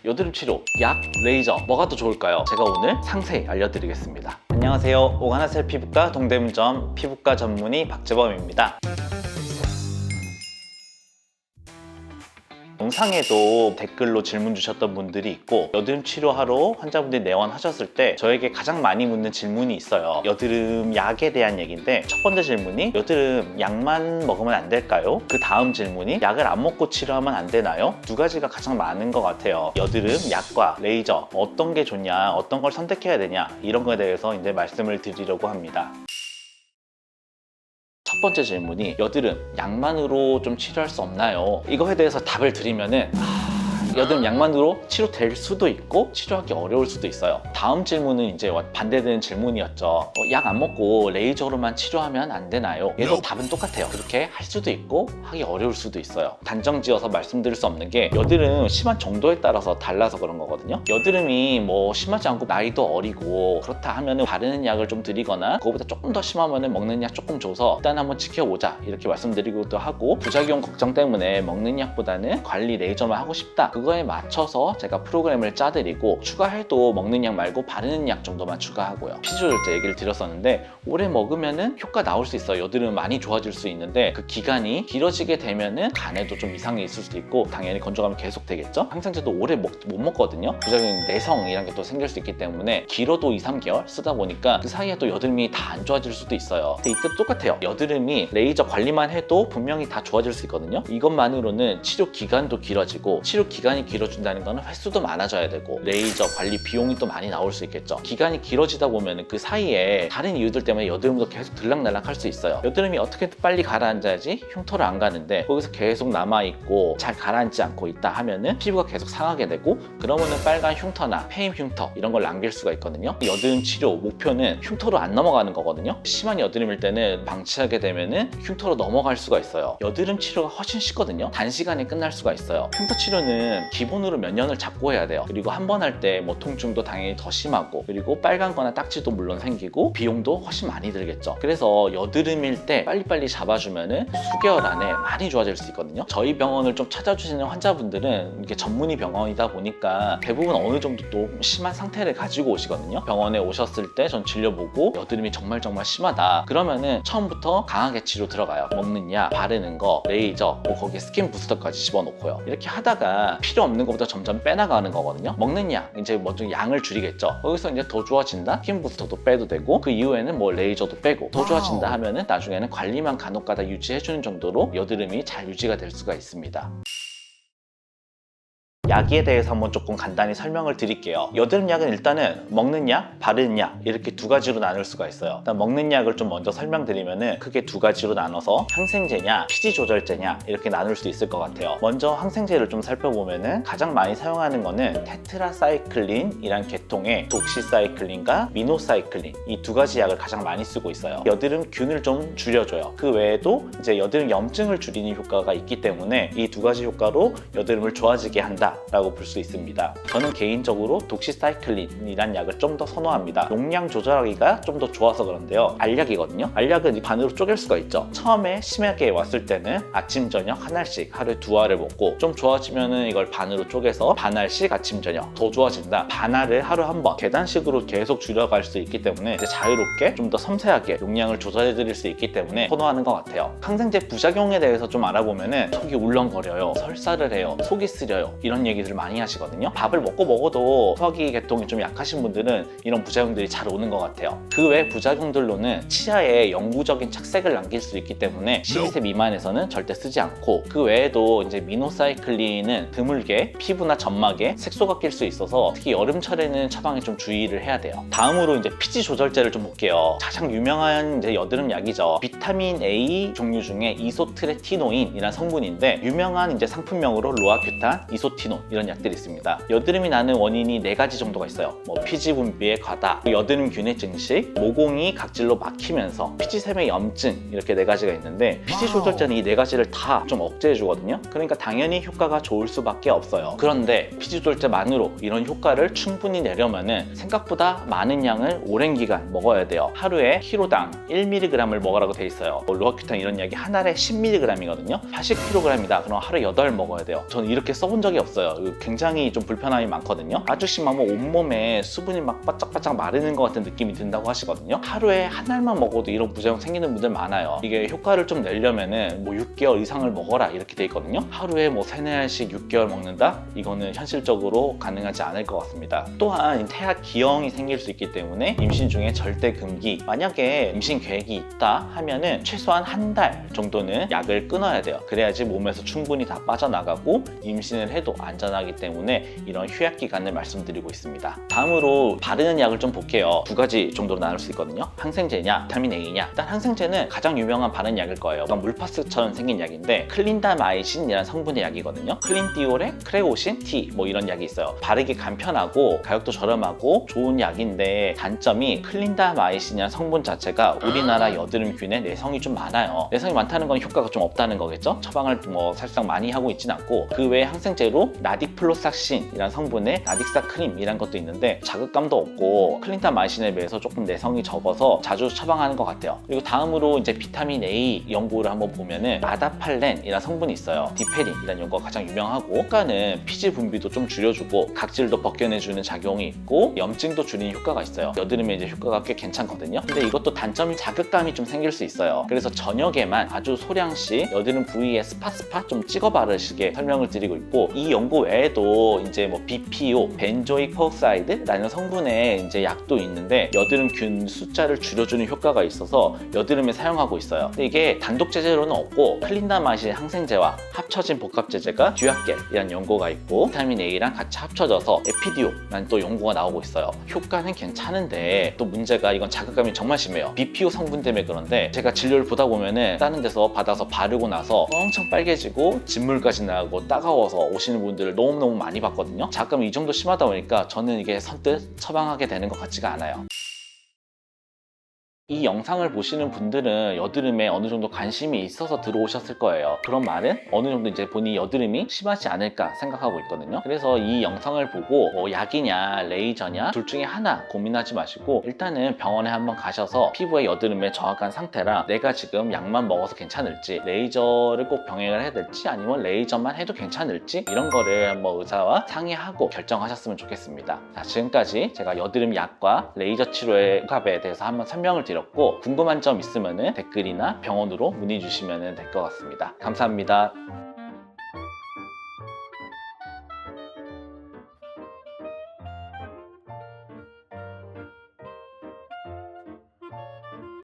여드름 치료, 약, 레이저 뭐가 더 좋을까요? 제가 오늘 상세히 알려드리겠습니다. 안녕하세요. 오가나셀 피부과 동대문점 피부과 전문의 박재범입니다. 영상에도 댓글로 질문 주셨던 분들이 있고, 여드름 치료하러 환자분들이 내원하셨을 때 저에게 가장 많이 묻는 질문이 있어요. 여드름 약에 대한 얘기인데, 첫 번째 질문이 여드름 약만 먹으면 안 될까요? 그 다음 질문이 약을 안 먹고 치료하면 안 되나요? 두 가지가 가장 많은 것 같아요. 여드름 약과 레이저 어떤 게 좋냐, 어떤 걸 선택해야 되냐, 이런 거에 대해서 이제 말씀을 드리려고 합니다. 첫 번째 질문이 여드름 약만으로 좀 치료할 수 없나요? 이거에 대해서 답을 드리면은 여드름 약만으로 치료될 수도 있고 치료하기 어려울 수도 있어요. 다음 질문은 이제 반대되는 질문이었죠. 약 안 먹고 레이저로만 치료하면 안 되나요? 얘도 답은 똑같아요. 그렇게 할 수도 있고 하기 어려울 수도 있어요. 단정 지어서 말씀드릴 수 없는 게, 여드름 심한 정도에 따라서 달라서 그런 거거든요. 여드름이 뭐 심하지 않고 나이도 어리고 그렇다 하면은 바르는 약을 좀 드리거나, 그거보다 조금 더 심하면은 먹는 약 조금 줘서 일단 한번 지켜보자 이렇게 말씀드리기도 하고, 부작용 걱정 때문에 먹는 약보다는 관리 레이저만 하고 싶다, 그거에 맞춰서 제가 프로그램을 짜드리고, 추가해도 먹는 약 말고 바르는 약 정도만 추가하고요. 피지조절제 얘기를 드렸었는데, 오래 먹으면은 효과 나올 수 있어요. 여드름 많이 좋아질 수 있는데, 그 기간이 길어지게 되면은 간에도 좀 이상이 있을 수도 있고, 당연히 건조감이 계속 되겠죠. 항생제도 오래 못 먹거든요. 부작용 내성이란 게 또 생길 수 있기 때문에 길어도 2, 3개월 쓰다 보니까 그 사이에 또 여드름이 다 안 좋아질 수도 있어요. 근데 이때도 똑같아요. 여드름이 레이저 관리만 해도 분명히 다 좋아질 수 있거든요. 이것만으로는 치료 기간도 길어지고, 치료 기간이 길어진다는 거는 횟수도 많아져야 되고, 레이저 관리 비용이 또 많이 나올 수 있겠죠. 기간이 길어지다 보면 그 사이에 다른 이유들 때문에 여드름도 계속 들락날락 할 수 있어요. 여드름이 어떻게든 빨리 가라앉아야지 흉터를 안 가는데, 거기서 계속 남아있고 잘 가라앉지 않고 있다 하면은 피부가 계속 상하게 되고, 그러면은 빨간 흉터나 폐임 흉터 이런 걸 남길 수가 있거든요. 여드름 치료 목표는 흉터로 안 넘어가는 거거든요. 심한 여드름일 때는 방치하게 되면은 흉터로 넘어갈 수가 있어요. 여드름 치료가 훨씬 쉽거든요. 단시간에 끝날 수가 있어요. 흉터 치료는 기본으로 몇 년을 잡고 해야 돼요. 그리고 한 번 할 때 뭐 통증도 당연히 더 심하고, 그리고 빨간 거나 딱지도 물론 생기고, 비용도 훨씬 많이 들겠죠. 그래서 여드름일 때 빨리빨리 잡아주면은 수개월 안에 많이 좋아질 수 있거든요. 저희 병원을 좀 찾아주시는 환자분들은 이게 전문의 병원이다 보니까 대부분 어느 정도 또 심한 상태를 가지고 오시거든요. 병원에 오셨을 때 전 진료보고 여드름이 정말 심하다 그러면은 처음부터 강하게 치료 들어가요. 먹는 약, 바르는 거, 레이저, 뭐 거기에 스킨 부스터까지 집어넣고요. 이렇게 하다가 필요 없는 것보다 점점 빼나가는 거거든요. 먹는 약, 이제 뭐 좀 양을 줄이겠죠. 거기서 이제 더 좋아진다? 스킨 부스터도 빼도 되고, 그 이후에는 뭐 레이저도 빼고, 더 좋아진다 하면은 나중에는 관리만 간혹가다 유지해주는 정도로 여드름이 잘 유지가 될 수가 있습니다. 약에 대해서 한번 조금 간단히 설명을 드릴게요. 여드름 약은 일단은 먹는 약, 바르는 약 이렇게 두 가지로 나눌 수가 있어요. 일단 먹는 약을 좀 먼저 설명드리면은 크게 두 가지로 나눠서 항생제냐, 피지조절제냐 이렇게 나눌 수 있을 것 같아요. 먼저 항생제를 좀 살펴보면은 가장 많이 사용하는 거는 테트라사이클린이란 계통의 독시사이클린과 미노사이클린, 이 두 가지 약을 가장 많이 쓰고 있어요. 여드름균을 좀 줄여줘요. 그 외에도 이제 여드름 염증을 줄이는 효과가 있기 때문에 이 두 가지 효과로 여드름을 좋아지게 한다 라고 볼 수 있습니다. 저는 개인적으로 독시사이클린이란 약을 좀 더 선호합니다. 용량 조절하기가 좀 더 좋아서 그런데요. 알약이거든요. 알약은 반으로 쪼갤 수가 있죠. 처음에 심하게 왔을 때는 아침 저녁 한 알씩 하루에 2알을 먹고, 좀 좋아지면은 이걸 반으로 쪼개서 반알씩 아침 저녁, 더 좋아진다 반알을 하루 한 번, 계단식으로 계속 줄여갈 수 있기 때문에 이제 자유롭게 좀 더 섬세하게 용량을 조절해 드릴 수 있기 때문에 선호하는 것 같아요. 항생제 부작용에 대해서 좀 알아보면은 속이 울렁거려요, 설사를 해요, 속이 쓰려요, 이런 얘기들을 많이 하시거든요. 밥을 먹어도 소화기 계통이 좀 약하신 분들은 이런 부작용들이 잘 오는 것 같아요. 그 외 부작용들로는 치아에 영구적인 착색을 남길 수 있기 때문에 12세 미만에서는 절대 쓰지 않고, 그 외에도 이제 미노사이클린은 드물게 피부나 점막에 색소가 낄 수 있어서 특히 여름철에는 처방에 좀 주의를 해야 돼요. 다음으로 이제 피지 조절제를 좀 볼게요. 가장 유명한 이제 여드름 약이죠. 비타민 A 종류 중에 이소트레티노인이라는 성분인데, 유명한 이제 상품명으로 로아큐탄, 이소티논 이런 약들이 있습니다. 여드름이 나는 원인이 4가지 정도가 있어요. 뭐 피지 분비의 과다, 여드름균의 증식, 모공이 각질로 막히면서 피지샘의 염증, 이렇게 4가지가 있는데, 피지 조절제는 이 4가지를 다 좀 억제해 주거든요. 그러니까 당연히 효과가 좋을 수밖에 없어요. 그런데 피지 조절제만으로 이런 효과를 충분히 내려면은 생각보다 많은 양을 오랜 기간 먹어야 돼요. 하루에 키로당 1mg을 먹으라고 돼 있어요. 로아큐탄 이런 약이 한 알에 10mg이거든요. 80kg이다. 그럼 하루에 8 먹어야 돼요. 저는 이렇게 써본 적이 없어요. 있어요. 굉장히 좀 불편함이 많거든요. 아주 심하면 온몸에 수분이 막 바짝바짝 마르는 것 같은 느낌이 든다고 하시거든요. 하루에 한 알만 먹어도 이런 부작용 생기는 분들 많아요. 이게 효과를 좀 내려면은 뭐 6개월 이상을 먹어라 이렇게 돼 있거든요. 하루에 뭐 3-4알씩 6개월 먹는다? 이거는 현실적으로 가능하지 않을 것 같습니다. 또한 태아 기형이 생길 수 있기 때문에 임신 중에 절대 금기. 만약에 임신 계획이 있다 하면은 최소한 한 달 정도는 약을 끊어야 돼요. 그래야지 몸에서 충분히 다 빠져나가고 임신을 해도 안전하기 때문에 이런 휴약 기간을 말씀드리고 있습니다. 다음으로 바르는 약을 좀 볼게요. 2가지 정도로 나눌 수 있거든요. 항생제냐 비타민 A냐. 일단 항생제는 가장 유명한 바른 약일 거예요. 물파스처럼 생긴 약인데 클린다마이신이라는 성분의 약이거든요. 클린디올에 크레오신 T 뭐 이런 약이 있어요. 바르기 간편하고 가격도 저렴하고 좋은 약인데 단점이 클린다마이신이라는 성분 자체가 우리나라 여드름균에 내성이 좀 많아요. 내성이 많다는 건 효과가 좀 없다는 거겠죠. 처방을 뭐 사실상 많이 하고 있진 않고, 그 외에 항생제로 나딕플로삭신이라는 성분의 나딕사크림이라는 것도 있는데 자극감도 없고 클린다마이신에 비해서 조금 내성이 적어서 자주 처방하는 것 같아요. 그리고 다음으로 이제 비타민 A 연고를 한번 보면은 아다팔렌이라는 성분이 있어요. 디페린이라는 연고가 가장 유명하고, 효과는 피지 분비도 좀 줄여주고 각질도 벗겨내주는 작용이 있고 염증도 줄이는 효과가 있어요. 여드름에 이제 효과가 꽤 괜찮거든요. 근데 이것도 단점이 자극감이 좀 생길 수 있어요. 그래서 저녁에만 아주 소량씩 여드름 부위에 스팟 좀 찍어 바르시게 설명을 드리고 있고, 이 연고 외에도 이제 뭐 BPO, 벤조익 페옥사이드라는 성분의 이제 약도 있는데 여드름균 숫자를 줄여주는 효과가 있어서 여드름에 사용하고 있어요. 근데 이게 단독 제제로는 없고 클린다마이신 항생제와 합쳐진 복합제제가 듀약겔이라는 연고가 있고 비타민 A랑 같이 합쳐져서 에피디오라는 또 연고가 나오고 있어요. 효과는 괜찮은데 또 문제가 이건 자극감이 정말 심해요. BPO 성분 때문에 그런데 제가 진료를 보다 보면은 다른 데서 받아서 바르고 나서 엄청 빨개지고 진물까지 나고 따가워서 오시는 분들을 너무너무 많이 봤거든요. 자극감이 이 정도 심하다 보니까 저는 이게 선뜻 처방하게 되는 것 같지가 않아요. 이 영상을 보시는 분들은 여드름에 어느 정도 관심이 있어서 들어오셨을 거예요. 그런 말은 어느 정도 이제 본인이 여드름이 심하지 않을까 생각하고 있거든요. 그래서 이 영상을 보고 뭐 약이냐 레이저냐 둘 중에 하나 고민하지 마시고 일단은 병원에 한번 가셔서 피부의 여드름의 정확한 상태랑 내가 지금 약만 먹어서 괜찮을지, 레이저를 꼭 병행을 해야 될지 아니면 레이저만 해도 괜찮을지 이런 거를 한번 의사와 상의하고 결정하셨으면 좋겠습니다. 자, 지금까지 제가 여드름 약과 레이저 치료의 효과에 대해서 한번 설명을 드렸고, 궁금한 점 있으면 댓글이나 병원으로 문의 주시면 될 것 같습니다. 감사합니다.